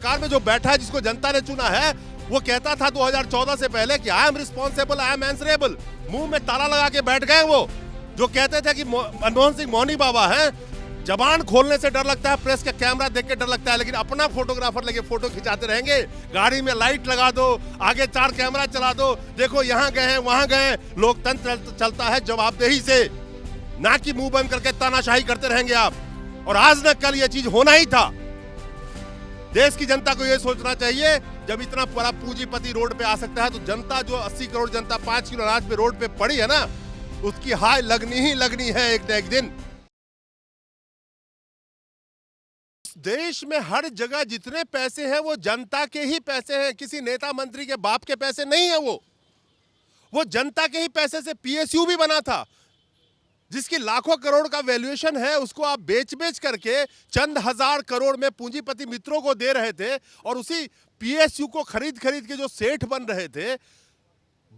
सरकार में जो बैठा है, जिसको जनता ने चुना है, वो कहता था 2014 से पहले कि I am responsible, I am answerable. मुंह में ताला लगा के बैठ गए वो जो कहते थे कि मनमोहन सिंह मौनी बाबा हैं, जबान खोलने से डर लगता है, प्रेस का कैमरा देख के डर लगता है, लेकिन अपना फोटोग्राफर लेके फोटो खिंचाते रहेंगे। गाड़ी में लाइट लगा दो, आगे 4 कैमरा चला दो, देखो यहाँ गए हैं वहां गए हैं। लोकतंत्र चलता है जवाबदेही से, ना कि मुंह बंद करके तानाशाही करते रहेंगे आप। और आज न कल ये चीज होना ही था। देश की जनता को यह सोचना चाहिए, जब इतना बड़ा पूंजीपति रोड पे आ सकता है तो जनता, जो 80 करोड़ जनता 5 किलो अनाज पे रोड पे पड़ी है ना, उसकी हाय लगनी ही लगनी है एक न एक दिन। देश में हर जगह जितने पैसे हैं वो जनता के ही पैसे हैं, किसी नेता मंत्री के बाप के पैसे नहीं है। वो जनता के ही पैसे से पीएसयू भी बना था, जिसकी लाखों करोड़ का वैल्यूएशन है। उसको आप बेच बेच करके चंद हजार करोड़ में पूंजीपति मित्रों को दे रहे थे, और उसी पीएसयू को खरीद खरीद के जो सेठ बन रहे थे,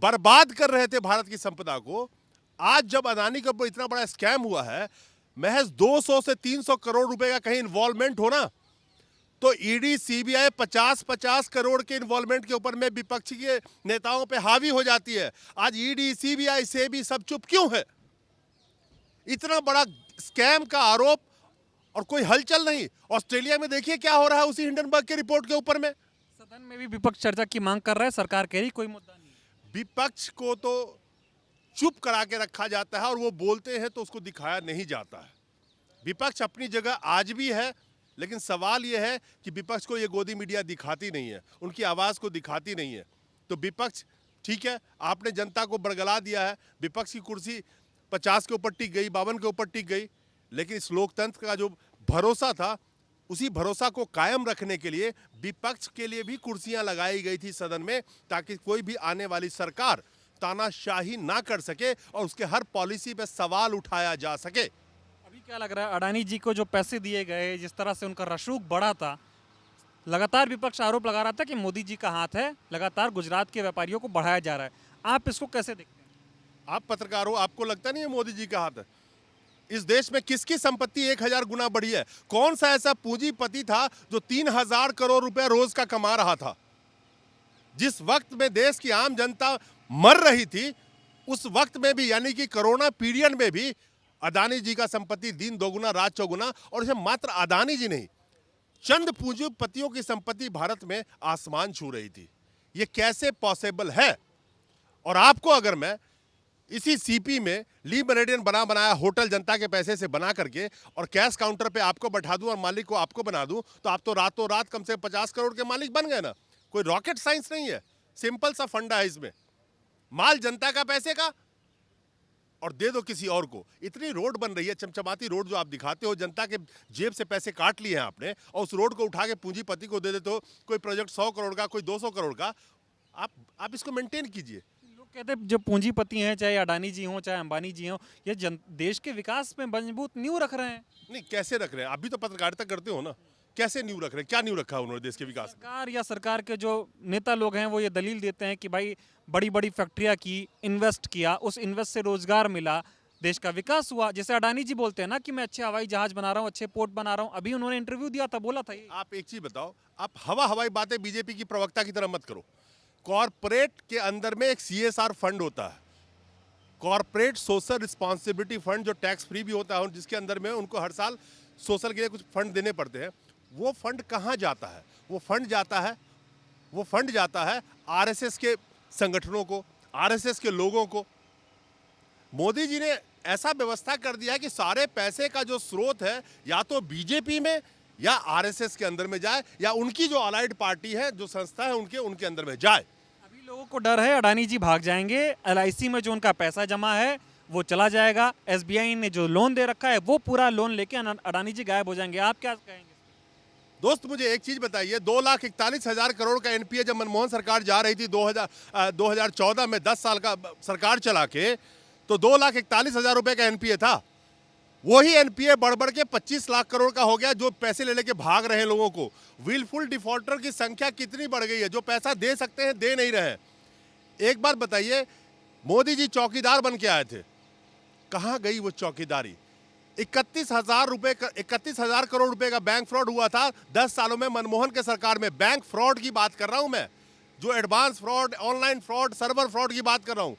बर्बाद कर रहे थे भारत की संपदा को। आज जब अदानी का इतना बड़ा स्कैम हुआ है, महज 200 से 300 करोड़ रुपए का कहीं इन्वॉल्वमेंट होना, तो ईडी सीबीआई 50-50 करोड़ के इन्वॉल्वमेंट के ऊपर में विपक्ष के नेताओं पे हावी हो जाती है। आज ईडी सीबीआई से भी सब चुप क्यों है? इतना बड़ा स्कैम का आरोप और कोई हलचल नहीं। ऑस्ट्रेलिया में देखिए क्या हो रहा है उसी हिंडनबर्ग के रिपोर्ट के ऊपर में। सदन में भी विपक्ष चर्चा की मांग कर रहा है, सरकार कह रही कोई मुद्दा नहीं। विपक्ष को तो चुप करा के रखा जाता है, और वो बोलते हैं तो उसको दिखाया नहीं जाता है। विपक्ष अपनी जगह आज भी है, लेकिन सवाल ये है कि विपक्ष को ये गोदी मीडिया दिखाती नहीं है, उनकी आवाज़ को दिखाती नहीं है। तो विपक्ष, ठीक है, आपने जनता को बरगला दिया है, विपक्ष की कुर्सी 50 के ऊपर टिक गई, 52 के ऊपर टिक गई, लेकिन इस लोकतंत्र का जो भरोसा था, उसी भरोसा को कायम रखने के लिए विपक्ष के लिए भी कुर्सियां लगाई गई थी सदन में, ताकि कोई भी आने वाली सरकार तानाशाही ना कर सके और उसके हर पॉलिसी पे सवाल उठाया जा सके। अभी क्या लग रहा है, अडानी जी को जो पैसे दिए गए, जिस तरह से उनका रसूख बढ़ा था, लगातार विपक्ष आरोप लगा रहा था कि मोदी जी का हाथ है, लगातार गुजरात के व्यापारियों को बढ़ाया जा रहा है। आप इसको कैसे देखते हैं? आप पत्रकार हो, आपको लगता नहीं है मोदी जी का हाथ है? इस देश में किसकी संपत्ति 1000 गुना बढ़ी है? कौन सा ऐसा पूंजीपति था जो 3000 करोड़ रुपए रोज का कमा रहा था? जिस वक्त में देश की आम जनता मर रही थी, उस वक्त में भी, यानी कि कोरोना पीरियड में भी, अदानी जी का संपत्ति दिन दोगुना रात चौगुना। और इसे मात्र अदानी जी नहीं, चंद पूंजीपतियों की संपत्ति भारत में आसमान छू रही थी। यह कैसे पॉसिबल है? और आपको अगर मैं इसी सीपी में ली मेरिडियन बनाया होटल जनता के पैसे से बना करके और कैश काउंटर पे आपको बैठा दूं और मालिक को आपको बना दूं, तो आप तो रातों रात कम से 50 करोड़ के मालिक बन गए ना। कोई रॉकेट साइंस नहीं है, सिंपल सा फंडा है इसमें। माल जनता का पैसे का, और दे दो किसी और को। इतनी रोड बन रही है, चमचमाती रोड जो आप दिखाते हो, जनता के जेब से पैसे काट लिए हैं आपने, और उस रोड को उठा के पूंजीपति को दे देते हो। कोई प्रोजेक्ट 100 करोड़ का, कोई 200 करोड़ का। आप इसको मेंटेन कीजिए। लोग कहते हैं जो पूंजीपति हैं, चाहे अडानी जी हों चाहे अंबानी जी हों, ये देश के विकास में मजबूत नींव रख रहे हैं। नहीं, कैसे रख रहे हैं? आप भी तो पत्रकारिता करते हो ना, कैसे नींव रख रहे हैं? क्या नींव रखा है उन्होंने देश के विकास में? सरकार या सरकार के जो नेता लोग हैं वो ये दलील देते हैं कि भाई बड़ी बड़ी फैक्ट्रियां की, इन्वेस्ट किया, उस इन्वेस्ट से रोजगार मिला, देश का विकास हुआ। जैसे अडानी जी बोलते हैं ना कि मैं अच्छे हवाई जहाज बना रहा हूँ, अच्छे पोर्ट बना रहा हूँ। अभी उन्होंने इंटरव्यू दिया था, बोला था ये। आप एक चीज बताओ, आप हवाई बातें बीजेपी की प्रवक्ता की तरह मत करो। कॉर्पोरेट के अंदर में एक CSR फंड होता है, कॉर्पोरेट सोशल रिस्पॉन्सिबिलिटी फंड, जो टैक्स फ्री भी होता है, जिसके अंदर में उनको हर साल सोशल के लिए कुछ फंड देने पड़ते हैं। वो फंड कहाँ जाता है? वो फंड जाता है RSS के संगठनों को, RSS के लोगों को। मोदी जी ने ऐसा व्यवस्था कर दिया है कि सारे पैसे का जो स्रोत है, या तो बीजेपी में या RSS के अंदर में जाए, या उनकी जो अलाइड पार्टी है, जो संस्था है, उनके अंदर में जाए। अभी लोगों को डर है अडानी जी भाग जाएंगे, LIC में जो उनका पैसा जमा है वो चला जाएगा, SBI ने जो लोन दे रखा है वो पूरा लोन लेके अडानी जी गायब हो जाएंगे। आप क्या कहेंगे? दोस्त, मुझे एक चीज बताइए, 2,41,000 करोड़ का NPA जब मनमोहन सरकार जा रही थी 2014 में, 10 साल का सरकार चला के, तो 2,41,000 रुपए का NPA था। वही NPA बढ़ के 25 लाख करोड़ का हो गया, जो पैसे ले लेके भाग रहे हैं लोगों को। विलफुल डिफॉल्टर की संख्या कितनी बढ़ गई है? जो पैसा दे सकते हैं दे नहीं रहे। एक बात बताइए, मोदी जी चौकीदार बन के आए थे, कहां गई वो चौकीदारी? 31,000 करोड़ रुपए का बैंक फ्रॉड हुआ था 10 सालों में मनमोहन के सरकार में। बैंक फ्रॉड की बात कर रहा हूं मैं, जो advance fraud, online fraud, server fraud की बात कर रहा हूं।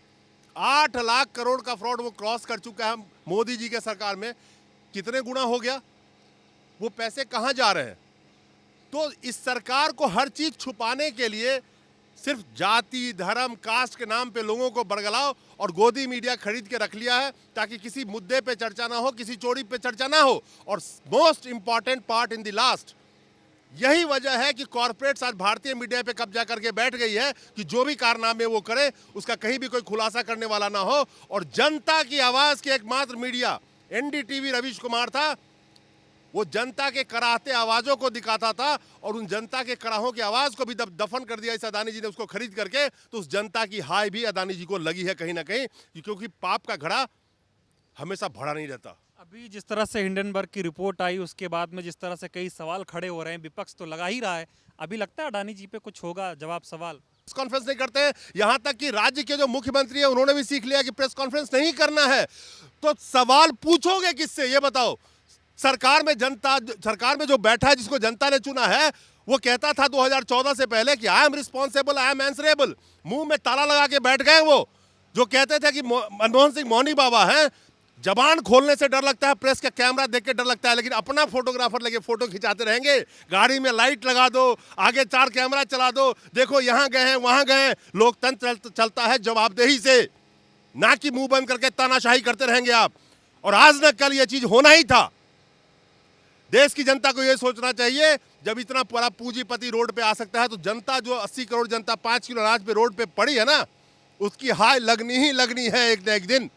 8 लाख करोड़ का फ्रॉड वो क्रॉस कर चुका है मोदी जी के सरकार में। कितने गुना हो गया? वो पैसे कहां जा रहे हैं? तो इस सरकार को हर चीज छुपाने के लिए सिर्फ जाति, धर्म, कास्ट के नाम पे लोगों को बरगलाओ और गोदी मीडिया खरीद के रख लिया है ताकि किसी मुद्दे पे चर्चा ना हो, किसी चोरी पे चर्चा ना हो। और most important part in the last, यही वजह है कि कॉर्पोरेट्स आज भारतीय मीडिया पे कब्जा करके बैठ गई है कि जो भी कारनामे वो करे उसका कहीं भी कोई खुलासा करने वाला ना हो। और जनता की आवाज की एकमात्र मीडिया एनडीटीवी रवीश कुमार था, वो जनता के कराहते आवाजों को दिखाता था और उन जनता के कराहों की आवाज को भी दफन कर दिया इस अदानी जी ने उसको खरीद करके। तो उस जनता की हाय भी अदानी जी को लगी है कहीं ना कहीं, क्योंकि पाप का घड़ा हमेशा भरा नहीं रहता। अभी जिस तरह से हिंडनबर्ग की रिपोर्ट आई उसके बाद में जिस तरह से कई सवाल खड़े हो रहे हैं, विपक्ष तो लगा ही रहा है, अभी लगता है अडानी जी पे कुछ होगा जवाब सवाल? प्रेस कॉन्फ्रेंस नहीं करते हैं, यहां तक कि राज्य के जो मुख्यमंत्री है उन्होंने भी सीख लिया कि प्रेस कॉन्फ्रेंस नहीं करना है। तो सवाल पूछोगे किससे, ये बताओ? सरकार में जो बैठा है, जिसको जनता ने चुना है, वो कहता था 2014 से पहले कि I am responsible, I am answerable. मुंह में ताला लगा के बैठ गए वो, जो कहते थे कि मनमोहन सिंह मौनी बाबा हैं, जबान खोलने से डर लगता है, प्रेस का कैमरा देख के डर लगता है, लेकिन अपना फोटोग्राफर लेके फोटो खिंचाते रहेंगे। गाड़ी में लाइट लगा दो, आगे 4 कैमरा चला दो, देखो यहां गए हैं वहां गए। लोकतंत्र चलता है जवाबदेही से, ना कि मुंह बंद करके तानाशाही करते रहेंगे आप। और आज न कल यह चीज होना ही था। देश की जनता को यह सोचना चाहिए, जब इतना बड़ा पूंजीपति रोड पे आ सकता है तो जनता, जो 80 करोड़ जनता 5 किलो अनाज पे रोड पे पड़ी है ना, उसकी हाय लगनी ही लगनी है एक न एक दिन।